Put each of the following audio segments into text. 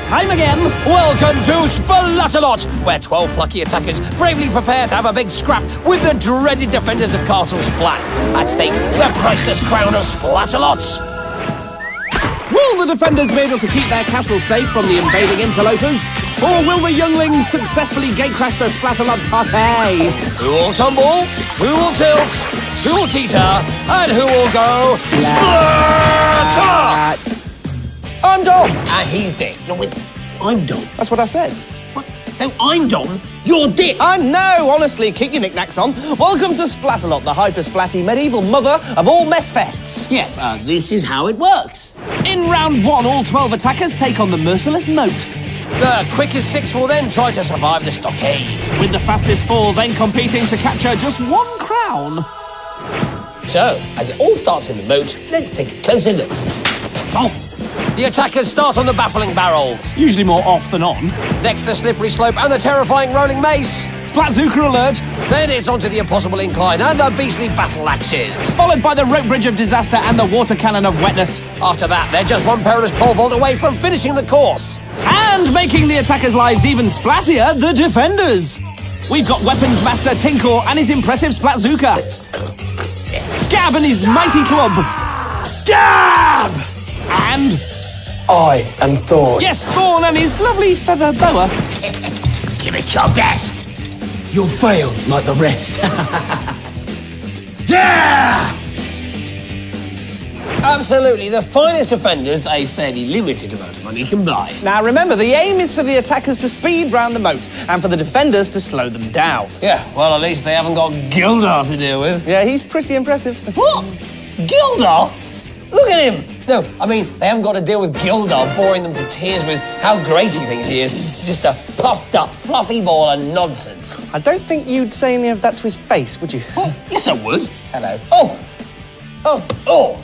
time again. Welcome to Splatalot, where 12 plucky attackers bravely prepare to have a big scrap with the dreaded defenders of Castle Splat. At stake, the priceless crown of Splatalot. Will the defenders be able to keep their castle safe from the invading interlopers? Or will the younglings successfully gatecrash the Splatalot party? Who will tumble? Who will tilt? Who will teeter? And who will go Splatter? I'm Dom. And he's dead. No, wait, I'm Dom. That's what I said. What? No, I'm Dom. You're dead. I know, honestly, keep your knickknacks on. Welcome to Splatalot, the hyper-splatty medieval mother of all mess fests. Yes, this is how it works. In round 1, all 12 attackers take on the merciless moat. The quickest 6 will then try to survive the stockade. With the fastest 4 then competing to capture just 1 crown. So, as it all starts in the moat, let's take a closer look. Oh. The attackers start on the baffling barrels. Usually more off than on. Next, the slippery slope and the terrifying rolling mace. Splatzuka alert. Then it's onto the impossible incline and the beastly battle axes. Followed by the rope bridge of disaster and the water cannon of wetness. After that, they're just one perilous pole vault away from finishing the course. And making the attackers' lives even splattier, the defenders. We've got Weapons Master Tinkle and his impressive Splatzuka. Scab and his mighty club. Scab! And... I am Thorn. Yes, Thorn and his lovely feather boa. Give it your best. You'll fail like the rest. Yeah! Absolutely, the finest defenders a fairly limited amount of money can buy. Now remember, the aim is for the attackers to speed round the moat and for the defenders to slow them down. Yeah, well, at least they haven't got Gildar to deal with. Yeah, he's pretty impressive. What? Gildar? Look at him! No, I mean, they haven't got to deal with Gildar boring them to tears with how great he thinks he is. He's just a puffed-up, fluffy ball of nonsense. I don't think you'd say any of that to his face, would you? Well, yes, I would. Hello. Oh!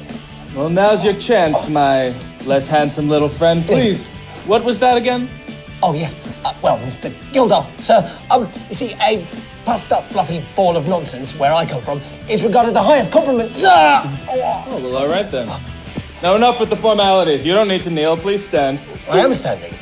Well, now's your chance, my less handsome little friend. Please, what was that again? Oh, yes. Well, Mr. Gildar, sir, you see, a puffed-up, fluffy ball of nonsense, where I come from, is regarded the highest compliment, sir! Oh, well, all right then. Now, enough with the formalities. You don't need to kneel. Please stand. I am standing.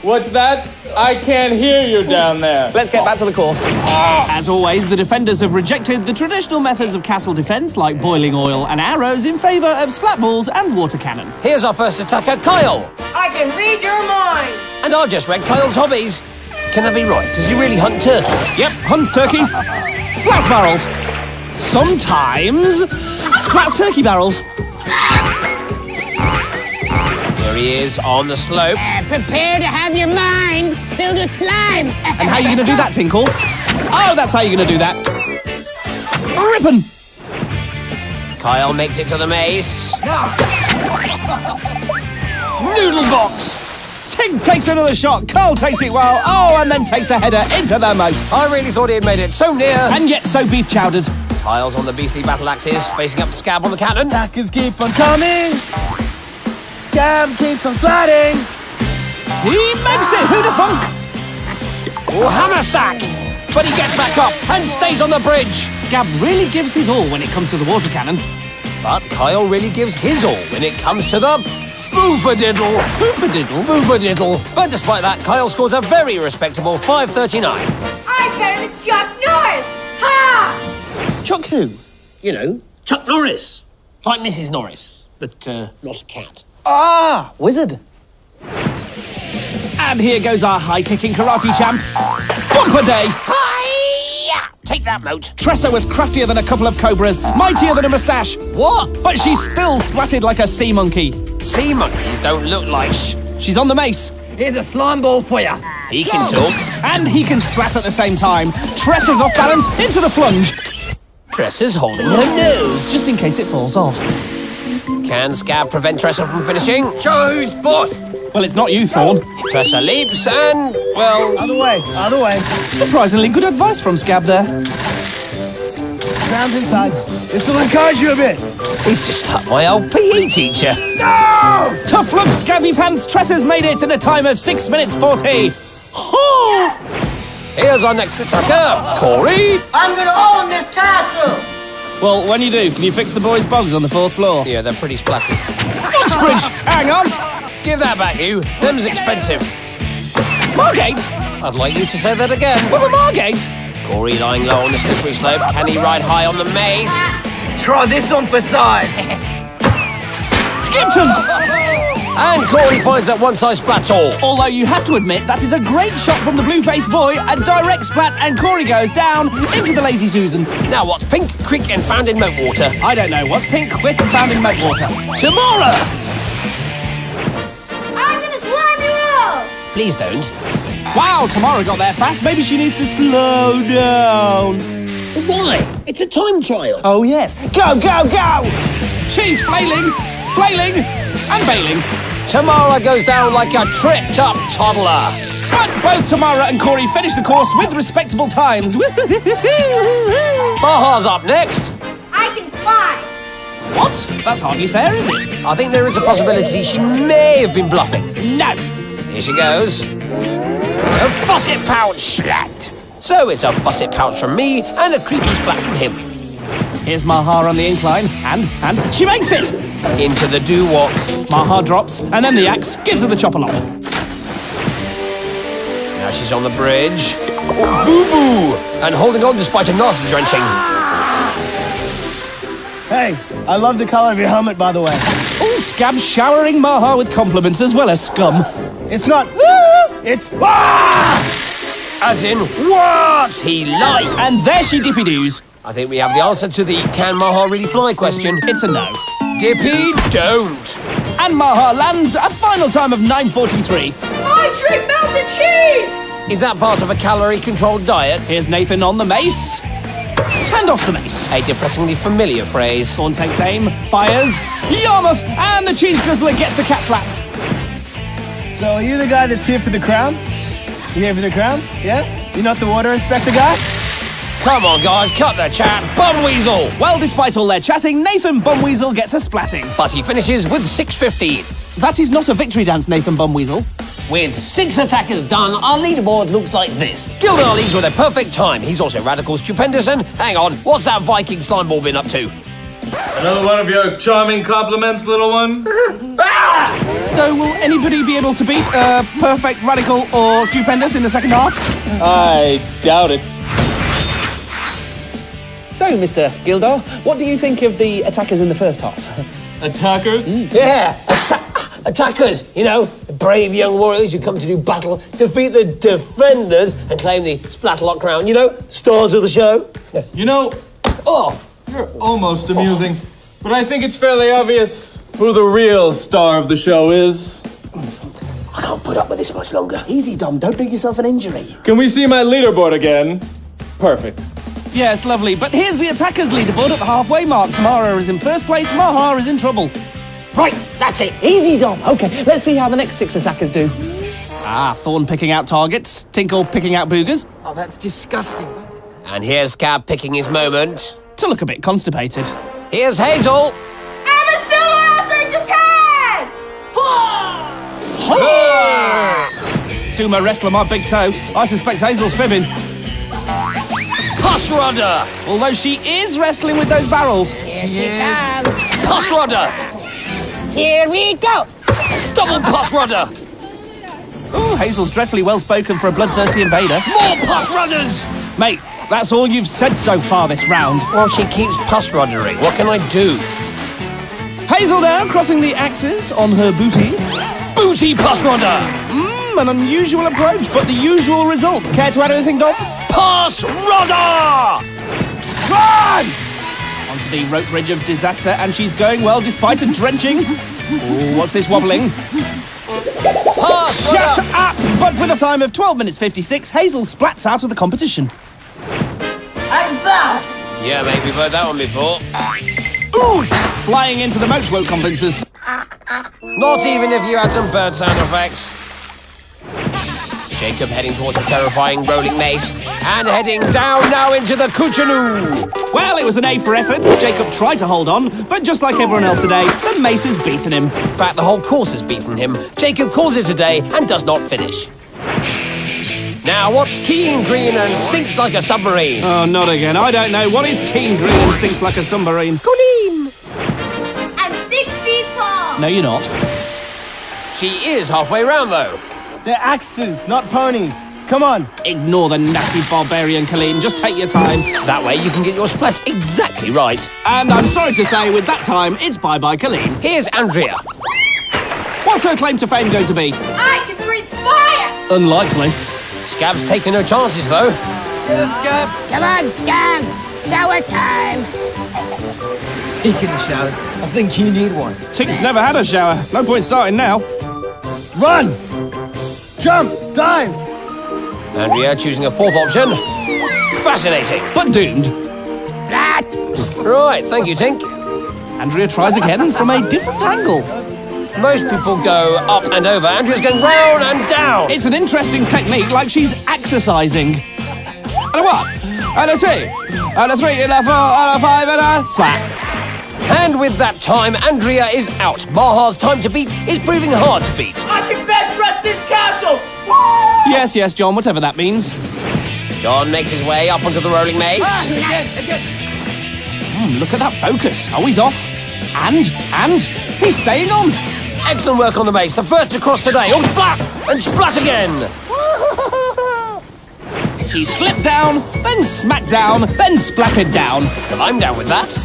What's that? I can't hear you down there. Let's get back to the course. As always, the defenders have rejected the traditional methods of castle defence, like boiling oil and arrows, in favour of splat balls and water cannon. Here's our first attacker, Kyle. I can read your mind. And I've just read Kyle's hobbies. Can that be right? Does he really hunt turkey? Yep, hunts turkeys. Splats barrels. Sometimes splats turkey barrels. There he is on the slope. Prepare to have your mind filled with slime. And how are you going to do that, Tinkle? Oh, that's how you're going to do that. Rippin'! Kyle makes it to the mace. Noodle box. Tink takes another shot, Carl takes it well, oh, and then takes a header into the moat. I really thought he had made it so near. And yet so beef-chowdered. Kyle's on the beastly battle axes, facing up to Scab on the cannon. Attackers keep on coming. Scab keeps on sliding. He makes it, who'da thunk? Oh, hammer sack! But he gets back up and stays on the bridge. Scab really gives his all when it comes to the water cannon. But Kyle really gives his all when it comes to the foofadiddle. Foofadiddle? Foofadiddle. But despite that, Kyle scores a very respectable 539. I'm better than Chuck Norris. Ha! Chuck who? You know, Chuck Norris. Like Mrs. Norris, but not a cat. Ah, wizard. And here goes our high-kicking karate champ. Bumper day! Hi-ya! Take that, moat. Tressa was craftier than a couple of cobras, mightier than a moustache. What? But she's still splatted like a sea monkey. Sea monkeys don't look like She's on the mace. Here's a slime ball for you. He can talk. And he can splat at the same time. Tressa's off balance into the flunge. Tressa's holding her nose. Just in case it falls off. Can Scab prevent Tressa from finishing? Show who's boss. Well, it's not you, Thorn. Tressa leaps and, well... Other way, other way. Surprisingly good advice from Scab there. Ground inside. This will encourage you a bit. He's just like my old PE teacher. No! Tough luck, Scabby Pants. Tressa's made it in a time of 6 minutes 40. Here's our next attacker, Corey. I'm gonna own this castle. Well, when you do, can you fix the boys' bogs on the 4th floor? Yeah, they're pretty splatty. Uxbridge! Hang on! Give that back, you. Them's expensive. Margate? I'd like you to say that again. Well, Margate? Corey lying low on the slippery slope. Can he ride high on the mace? Try this on for size. Skipton! And Corey finds that one-size splats all. Although you have to admit, that is a great shot from the blue-faced boy, a direct splat, and Corey goes down into the Lazy Susan. Now what's pink, quick, and found in Moatwater? I don't know. What's pink, quick, and found in Moatwater? Tamara! I'm gonna slime you all! Please don't. Wow, Tamara got there fast. Maybe she needs to slow down. Why? It's a time trial. Oh, yes. Go, go, go! She's flailing, and bailing. Tamara goes down like a tripped-up toddler. But both Tamara and Corey finish the course with respectable times. Maha's up next. I can fly! What? That's hardly fair, is it? I think there is a possibility she may have been bluffing. No. Here she goes. A faucet pouch! Splat! So it's a faucet pouch from me and a creepy splat from him. Here's Maha on the incline, and she makes it! Into the doo-walk. Maha drops, and then the axe gives her the chop a lot. Now she's on the bridge. Boo-boo! And holding on despite a nasty drenching. Hey, I love the color of your helmet, by the way. Oh, Scab showering Maha with compliments as well as scum. It's not it's As in, what he like. And there she dippy-doos. I think we have the answer to the can Maha really fly question. It's a no. Dippy don't. And Maha lands a final time of 9:43. I drink melted cheese! Is that part of a calorie-controlled diet? Here's Nathan on the mace. And off the mace. A depressingly familiar phrase. Thorn takes aim, fires, Yarmouth, and the cheese guzzler gets the cat slap. So are you the guy that's here for the crown? You here for the crown? Yeah? You're not the water inspector guy? Come on, guys, cut the chat. Bumweasel! Well, despite all their chatting, Nathan Bumweasel gets a splatting. But he finishes with 6:15. That is not a victory dance, Nathan Bumweasel. With 6 attackers done, our leaderboard looks like this. Gildar leads with a perfect time. He's also radical stupendous and, hang on, what's that Viking slime ball been up to? Another one of your charming compliments, little one. Ah! So will anybody be able to beat perfect, radical, or stupendous in the second half? I doubt it. So, Mr. Gildar, what do you think of the attackers in the first half? Attackers? Yeah, attackers, you know, brave young warriors who come to do battle, defeat the defenders and claim the Splatalot crown, you know, stars of the show. You know, Oh, you're almost amusing, but I think it's fairly obvious who the real star of the show is. I can't put up with this much longer. Easy, Dom. Don't do yourself an injury. Can we see my leaderboard again? Perfect. Yes, lovely. But here's the attackers leaderboard at the halfway mark. Tamara is in first place, Maha is in trouble. Right, that's it. Easy, Dom. Okay, let's see how the next 6 attackers do. Ah, Thorn picking out targets, Tinkle picking out boogers. Oh, that's disgusting. And here's Scab picking his moment. To look a bit constipated. Here's Hazel. I'm a silver author Japan! Sumo wrestler, my big toe. I suspect Hazel's fibbing. Push rudder. Although she is wrestling with those barrels. Here she comes! Push rudder. Here we go! Double push rudder. Oh, Hazel's dreadfully well spoken for a bloodthirsty invader. More push rudders. Mate, that's all you've said so far this round. Well, she keeps push ruddering. What can I do? Hazel now crossing the axes on her booty. Booty push rudder. An unusual approach, but the usual result. Care to add anything, Dom? Push rudder. Run! Onto the rope bridge of disaster, and she's going well despite a drenching. Ooh, what's this wobbling? Push Shut rudder. up! But with a time of 12 minutes 56, Hazel splats out of the competition. I'm back! Yeah, mate, we've heard that one before. Ooh! Flying into the most rope compensers. Not even if you had some bird sound effects. Jacob heading towards the terrifying rolling mace and heading down now into the Kuchanoo. Well, it was an A for effort. Jacob tried to hold on, but just like everyone else today, the mace has beaten him. In fact, the whole course has beaten him. Jacob calls it a day and does not finish. Now, what's keen green and sinks like a submarine? Oh, not again. I don't know. What is keen green and sinks like a submarine? Colleen! I'm 6 feet tall! No, you're not. She is halfway round, though. They're axes, not ponies. Come on. Ignore the nasty barbarian, Colleen. Just take your time. That way you can get your splat exactly right. And I'm sorry to say, with that time, it's bye-bye, Colleen. Here's Andrea. What's her claim to fame going to be? I can breathe fire! Unlikely. Scab's taking no chances, though. Scab. Come on, Scab! Shower time! Speaking of showers, I think you need one. Tink's never had a shower. No point starting now. Run! Jump! Dive! Andrea choosing a fourth option. Fascinating. But doomed. Splat! Right, thank you, Tink. Andrea tries again from a different angle. Most people go up and over. Andrea's going round and down. It's an interesting technique, like she's exercising. And a 1, and a 2, and a 3, and a 4, and a 5, and a splat. And with that time, Andrea is out. Maha's time to beat is proving hard to beat. I can best run this castle! Yes, yes, John, whatever that means. John makes his way up onto the rolling maze. Look at that focus. Oh, he's off. And he's staying on. Excellent work on the maze. The first to cross today. Oh, splat! And splat again. He slipped down, then smacked down, then splatted down. Well, I'm down with that.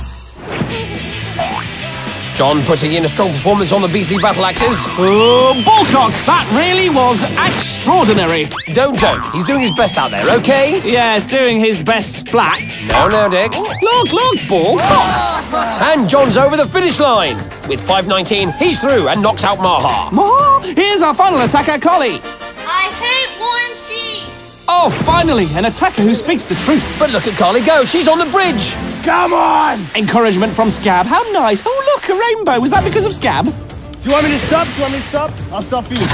John putting in a strong performance on the beastly battle axes. Oh, ballcock! That really was extraordinary. Don't joke. He's doing his best out there, okay? Yes, doing his best splat. No, Dick. Look, ballcock. And John's over the finish line. With 5:19, he's through and knocks out Maha. Maha, here's our final attacker, Colleen. I hate warm cheese! Oh, finally, an attacker who speaks the truth. But look at Carly go. She's on the bridge. Come on! Encouragement from Scab. How nice. Oh, look, a rainbow. Was that because of Scab? Do you want me to stop? I'll stop for you.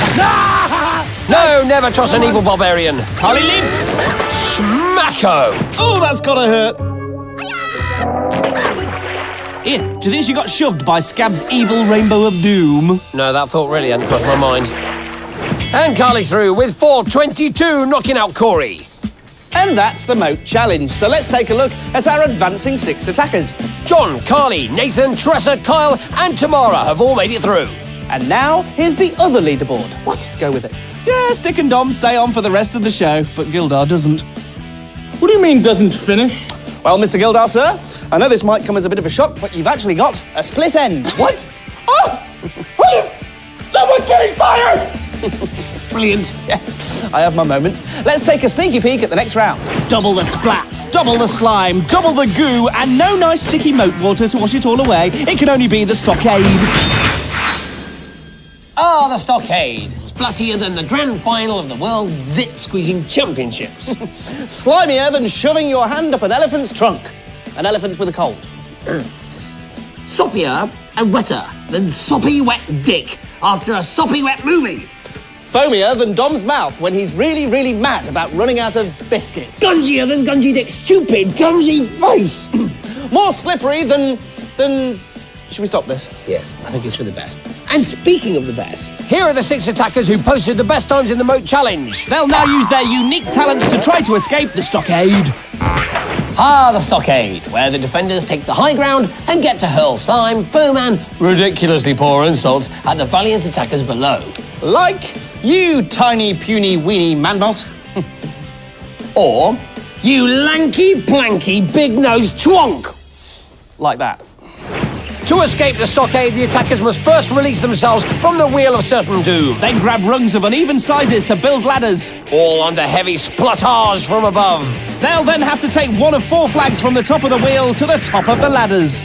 No, never trust an evil barbarian. Collie leaps. Smacko. Oh, that's gotta hurt. Here, do you think she got shoved by Scab's evil rainbow of doom? No, that thought really hadn't crossed my mind. And Carly's through with 4:22, knocking out Corey. And that's the Moat Challenge. So let's take a look at our advancing 6 attackers. John, Carly, Nathan, Tressa, Kyle, and Tamara have all made it through. And now, here's the other leaderboard. What? Go with it. Yes, Dick and Dom stay on for the rest of the show, but Gildar doesn't. What do you mean doesn't finish? Well, Mr. Gildar, sir, I know this might come as a bit of a shock, but you've actually got a split end. What? Oh! Someone's getting fired! Brilliant. Yes, I have my moments. Let's take a sneaky peek at the next round. Double the splats, double the slime, double the goo, and no nice sticky moat water to wash it all away. It can only be the stockade. Ah, the stockade. Splattier than the grand final of the World Zit-Squeezing Championships. Slimier than shoving your hand up an elephant's trunk. An elephant with a cold. Soppier and wetter than soppy wet dick after a soppy wet movie. Foamier than Dom's mouth when he's really, really mad about running out of biscuits. Gungier than Gungy Dick's stupid, Gungy face. More slippery than... Should we stop this? Yes, I think it's for the best. And speaking of the best, here are the 6 attackers who posted the best times in the Moat Challenge. They'll now use their unique talents to try to escape the stockade. Ah, the stockade, where the defenders take the high ground and get to hurl slime, foam and ridiculously poor insults at the valiant attackers below. Like you tiny, puny, weeny manbot. Or, you lanky, planky, big-nosed twonk. Like that. To escape the stockade, the attackers must first release themselves from the Wheel of Certain Doom. Then grab rungs of uneven sizes to build ladders. All under heavy splatage from above. They'll then have to take one of 4 flags from the top of the wheel to the top of the ladders.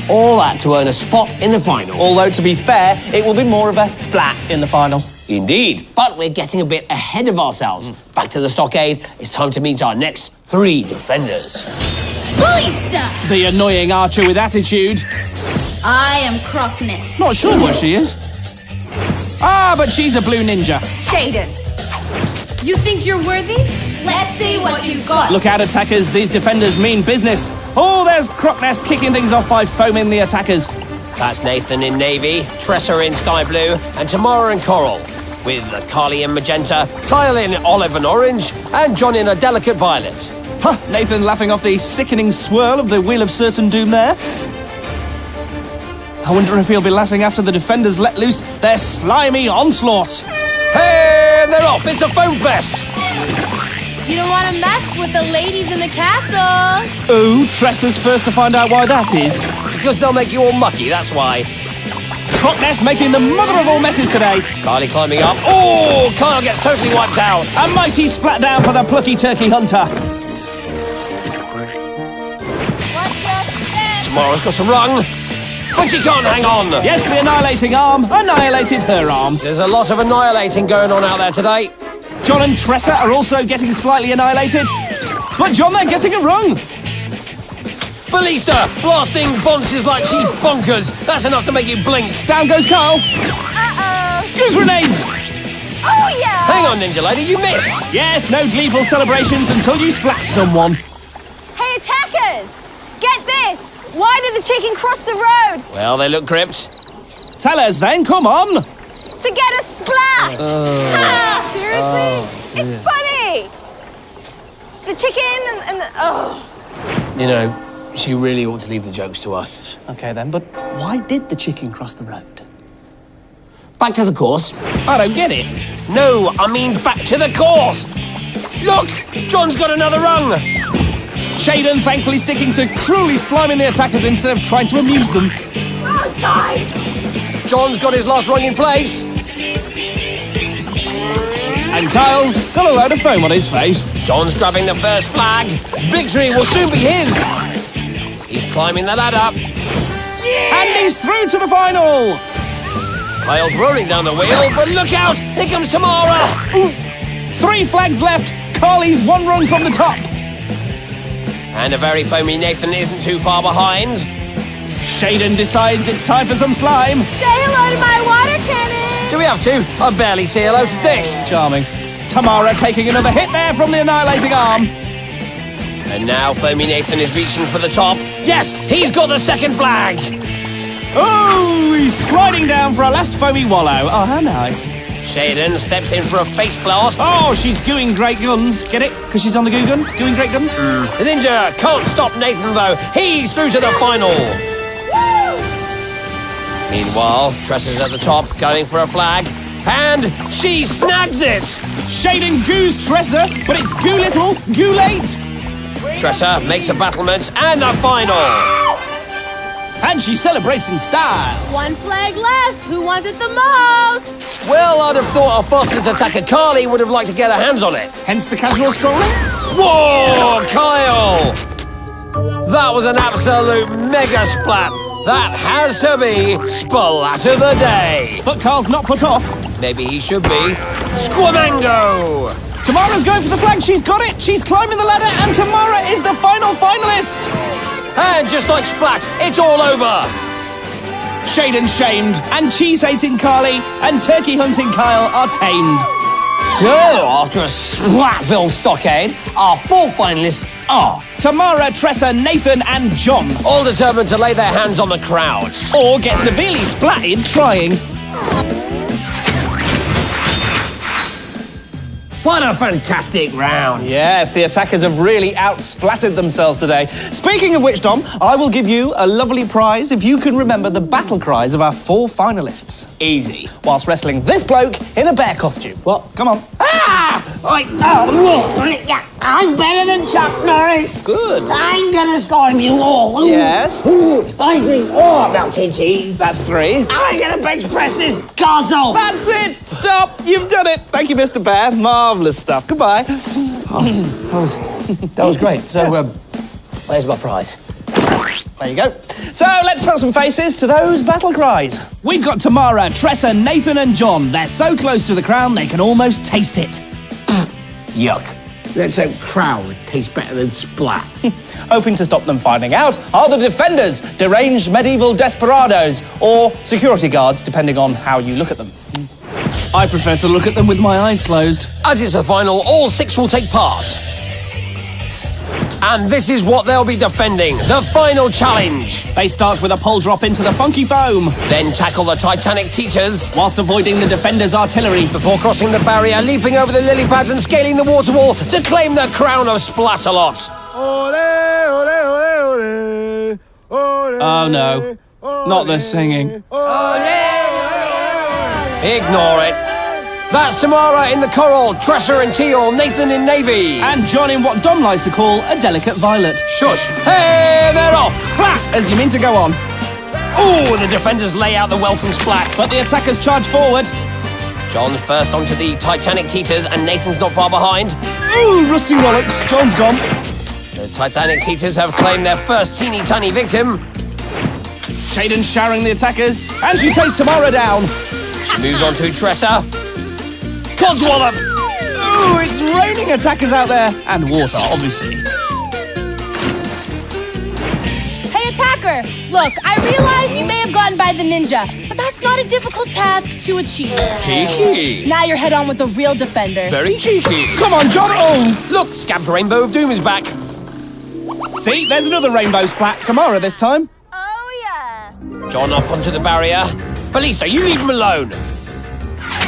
All that to earn a spot in the final. Although, to be fair, it will be more of a splat in the final. Indeed. But we're getting a bit ahead of ourselves. Back to the stockade. It's time to meet our next 3 defenders. Lisa! The annoying archer with attitude. I am Crockness. Not sure what she is. Ah, but she's a blue ninja. Shaden. You think you're worthy? Let's see what you've got. Look out, attackers. These defenders mean business. Oh, there's Crockness kicking things off by foaming the attackers. That's Nathan in navy, Tressa in sky blue, and Tamara in coral. With Carly in magenta, Kyle in olive and orange, and John in a delicate violet. Huh, Nathan laughing off the sickening swirl of the Wheel of Certain Doom there. I wonder if he'll be laughing after the defenders let loose their slimy onslaught. Hey, And they're off. It's a foam fest. You don't want to mess with the ladies in the castle. Oh, Tressa's first to find out why that is. Because they'll make you all mucky, that's why. Crockness making the mother of all messes today. Carly climbing up. Oh, Kyle gets totally wiped out. A mighty splat down for the plucky turkey hunter. Tamara's got a rung, but she can't hang on. Yes, the annihilating arm annihilated her arm. There's a lot of annihilating going on out there today. John and Tressa are also getting slightly annihilated. But John, they're getting a rung. Ballista blasting bonces like she's bonkers. That's enough to make you blink. Down goes Carl. Uh-oh. Goo grenades. Oh, yeah. Hang on, Ninja Lady, you missed. Yes, no gleeful celebrations until you splat someone. Hey, attackers! Get this! Why did the chicken cross the road? Well, they look gripped. Tell us then, come on. To get a splat! Seriously? It's funny! The chicken and the... Oh. You know, she really ought to leave the jokes to us. Okay then, but why did the chicken cross the road? Back to the course. I don't get it. No, I mean back to the course. Look, John's got another rung. Shaden thankfully sticking to cruelly sliming the attackers instead of trying to amuse them. Oh, God! John's got his last rung in place. And Kyle's got a load of foam on his face. John's grabbing the first flag. Victory will soon be his. He's climbing the ladder. And he's through to the final. Kyle's rolling down the wheel, but look out! Here comes Tamara! 3 flags left. Carly's 1 rung from the top. And a very foamy Nathan isn't too far behind. Shaden decides it's time for some slime. Say hello to my water cannon! Do we have to? I barely say hello to Dick. Charming. Tamara taking another hit there from the annihilating arm. And now foamy Nathan is reaching for the top. Yes, he's got the second flag. Oh, he's sliding down for a last foamy wallow. Oh, how nice. Shaden steps in for a face blast. Oh, she's gooing great guns. Get it? Because she's on the goo gun? Gooing great gun? The ninja can't stop Nathan, though. He's through to the final. Meanwhile, Tressa's at the top, going for a flag. And she snags it. Shaden goos Tressa, but it's goo little, goo late. Tressa makes a battlement and a final. And she celebrates in style. 1 flag left. Who wants it the most? Well, I'd have thought our fastest attacker Carly would have liked to get her hands on it. Hence the casual strolling. Whoa, Kyle! That was an absolute mega splat. That has to be Splat of the Day. But Carl's not put off. Maybe he should be Squamango. Tamara's going for the flag. She's got it. She's climbing the ladder, and Tamara is the final finalist. And just like Splat, it's all over. Shaden shamed, and cheese-hating Carly and turkey-hunting Kyle are tamed. So, after a splat-filled stockade, our 4 finalists are Tamara, Tressa, Nathan, and John. all determined to lay their hands on the crowd. Or get severely splatted trying. What a fantastic round. Yes, the attackers have really outsplattered themselves today. Speaking of which, Dom, I will give you a lovely prize if you can remember the battle cries of our 4 finalists. Easy. Whilst wrestling this bloke in a bear costume. Well, come on. Ah! I'm better than Chuck Norris. Good. I'm gonna slime you all. Yes. I drink all melted cheese. That's 3. I'm gonna bench press this castle. That's it. Stop. You've done it. Thank you, Mr. Bear. Marvellous stuff. Goodbye. That was great. So, where's my prize? There you go. So let's put some faces to those battle cries. We've got Tamara, Tressa, Nathan, and John. They're so close to the crown they can almost taste it. Yuck. Let's hope Crown tastes better than Splat. Hoping to stop them finding out are the defenders, deranged medieval desperados, or security guards, depending on how you look at them. I prefer to look at them with my eyes closed. As it's the final, all 6 will take part. And this is what they'll be defending, the final challenge. They start with a pole drop into the funky foam, Then tackle the Titanic teachers. whilst avoiding the defenders' artillery. Before crossing the barrier, leaping over the lily pads and scaling the water wall to claim the crown of Splatalot. Oh no, not the singing. Ignore it. That's Tamara in the coral, Tressa in teal, Nathan in navy. And John in what Dom likes to call a delicate violet. Shush! Hey, they're off! Splat! As you mean to go on. Ooh, the defenders lay out the welcome splats. But the attackers charge forward. John's first onto the Titanic teeters, and Nathan's not far behind. Ooh, rusty Rollocks. John's gone. The Titanic teeters have claimed their first teeny-tiny victim. Shaden's showering the attackers, and she takes Tamara down. She moves on to Tressa. Codswallop! Ooh, it's raining attackers out there. And water, obviously. Hey, attacker! Look, I realize you may have gotten by the ninja, but that's not a difficult task to achieve. Cheeky. Now you're head on with the real defender. Very cheeky. Come on, John. Oh! Look, Scab's Rainbow of Doom is back. See, there's another rainbow splat. Tamara this time. Oh, yeah. John up onto the barrier. Ballista, you leave him alone.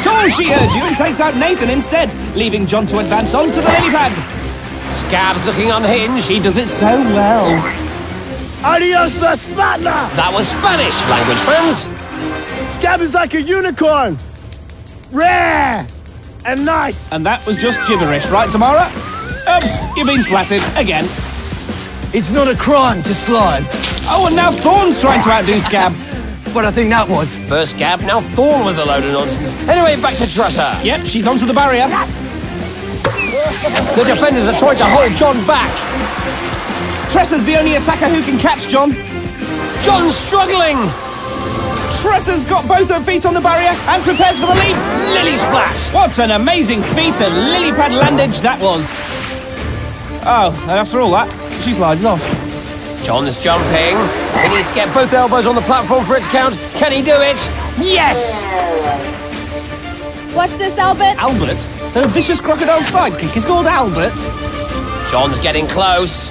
Oh, she heard you and takes out Nathan instead, leaving John to advance onto the lily pad. Scab's looking unhinged. She does it so well. Adios, la Spatla! That was Spanish, language fans. Scab is like a unicorn. Rare and nice. And that was just gibberish, right, Tamara? Oops, you've been splatted again. It's not a crime to slide. Oh, and now Thorn's trying to outdo Scab. But I think that was. First Scab, now Thorn with a load of nonsense. Anyway, back to Tressa. Yep, she's onto the barrier. The defenders are trying to hold John back. Tressa's the only attacker who can catch John. John's struggling. Tressa's got both her feet on the barrier and prepares for the leap. Lily splat. What an amazing feat of lily pad landage that was. Oh, and after all that, she slides off. John's jumping. He needs to get both elbows on the platform for it to count. Can he do it? Yes! Watch this, Albert. Albert? Her vicious crocodile sidekick is called Albert. John's getting close.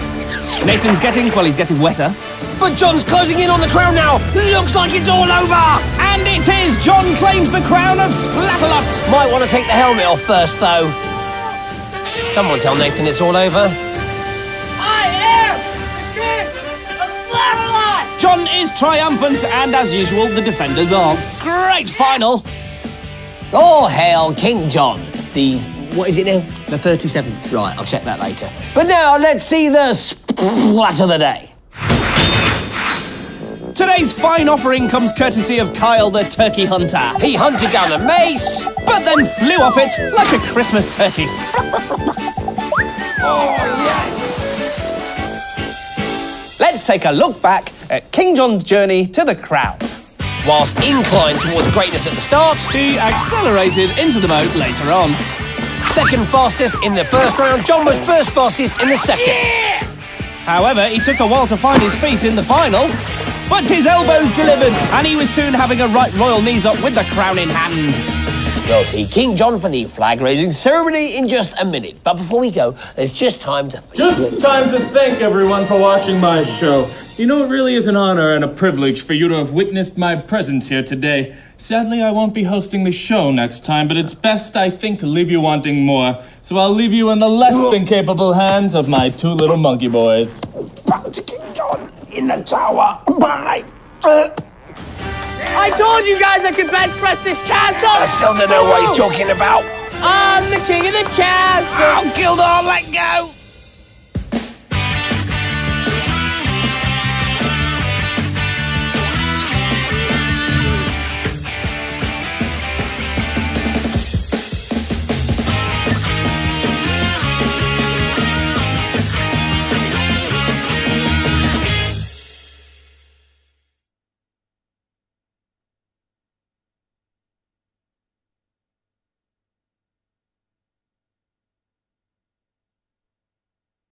Nathan's he's getting wetter. But John's closing in on the crown now. Looks like it's all over. And it is! John claims the crown of Splatalot. Might want to take the helmet off first, though. Someone tell Nathan it's all over. John is triumphant, and as usual, the defenders aren't. Great final! All hail King John. What is it now? The 37th. Right, I'll check that later. But now, let's see the splat of the day. Today's fine offering comes courtesy of Kyle the turkey hunter. He hunted down a mace, but then flew off it like a Christmas turkey. Oh, yes! Let's take a look back at King John's journey to the crown. Whilst inclined towards greatness at the start, he accelerated into the boat later on. Second fastest in the first round, John was first fastest in the second. Yeah! However, he took a while to find his feet in the final, but his elbows delivered, and he was soon having a right royal knees up with the crown in hand. We'll see King John for the flag-raising ceremony in just a minute. But before we go, there's just time to... Just time to thank everyone for watching my show. You know, it really is an honor and a privilege for you to have witnessed my presence here today. Sadly, I won't be hosting the show next time, but it's best, I think, to leave you wanting more. So I'll leave you in the less than capable hands of my two little monkey boys. Back to King John in the tower. Bye. I told you guys I could bench press this castle! I still don't know what he's talking about. I'm the king of the castle! Oh, Gildor, let go!